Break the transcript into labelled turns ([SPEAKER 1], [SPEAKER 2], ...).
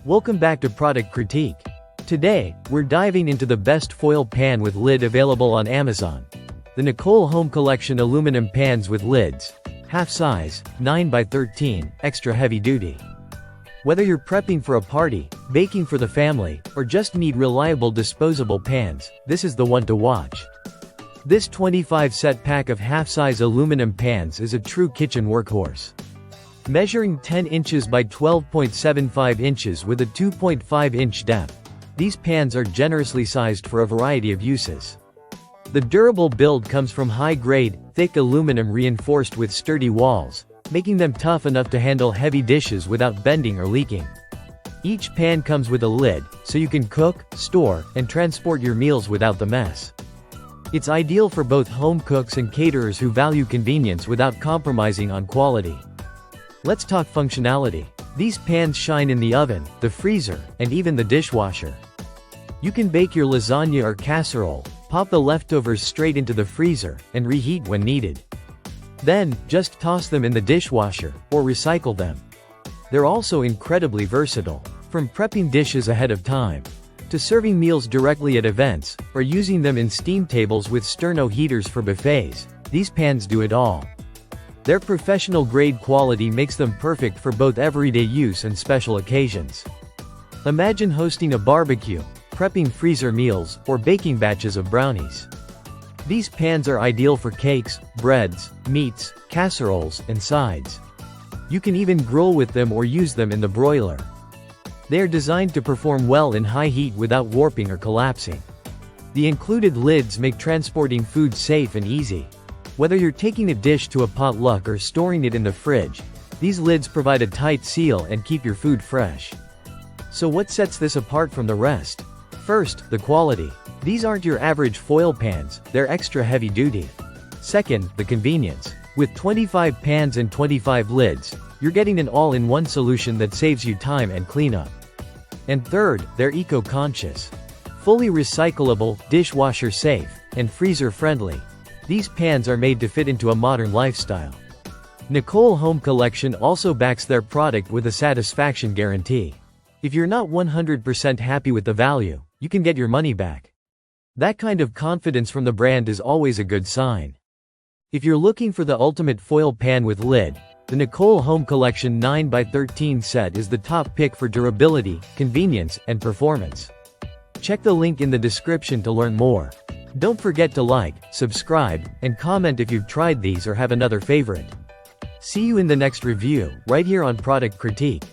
[SPEAKER 1] Welcome back to Product Critique. Today, we're diving into the best foil pan with lid available on Amazon. The Nicole Home Collection aluminum pans with lids. Half size, 9 by 13, extra heavy duty. Whether you're prepping for a party, baking for the family, or just need reliable disposable pans, this is the one to watch. This 25 set pack of half-size aluminum pans is a true kitchen workhorse. Measuring 10 inches by 12.75 inches with a 2.5-inch depth, these pans are generously sized for a variety of uses. The durable build comes from high-grade, thick aluminum reinforced with sturdy walls, making them tough enough to handle heavy dishes without bending or leaking. Each pan comes with a lid, so you can cook, store, and transport your meals without the mess. It's ideal for both home cooks and caterers who value convenience without compromising on quality. Let's talk functionality. These pans shine in the oven, the freezer, and even the dishwasher. You can bake your lasagna or casserole, pop the leftovers straight into the freezer, and reheat when needed. Then, just toss them in the dishwasher, or recycle them. They're also incredibly versatile, from prepping dishes ahead of time, to serving meals directly at events, or using them in steam tables with sterno heaters for buffets. These pans do it all. Their professional-grade quality makes them perfect for both everyday use and special occasions. Imagine hosting a barbecue, prepping freezer meals, or baking batches of brownies. These pans are ideal for cakes, breads, meats, casseroles, and sides. You can even grill with them or use them in the broiler. They are designed to perform well in high heat without warping or collapsing. The included lids make transporting food safe and easy. Whether you're taking a dish to a potluck or storing it in the fridge, these lids provide a tight seal and keep your food fresh. So what sets this apart from the rest? First, the quality. These aren't your average foil pans, they're extra heavy duty. Second, the convenience. With 25 pans and 25 lids, you're getting an all-in-one solution that saves you time and cleanup. And third, they're eco-conscious. Fully recyclable, dishwasher safe, and freezer friendly. These pans are made to fit into a modern lifestyle. Nicole Home Collection also backs their product with a satisfaction guarantee. If you're not 100% happy with the value, you can get your money back. That kind of confidence from the brand is always a good sign. If you're looking for the ultimate foil pan with lid, the Nicole Home Collection 9 by 13 set is the top pick for durability, convenience, and performance. Check the link in the description to learn more. Don't forget to like, subscribe, and comment if you've tried these or have another favorite. See you in the next review, right here on Product Critique.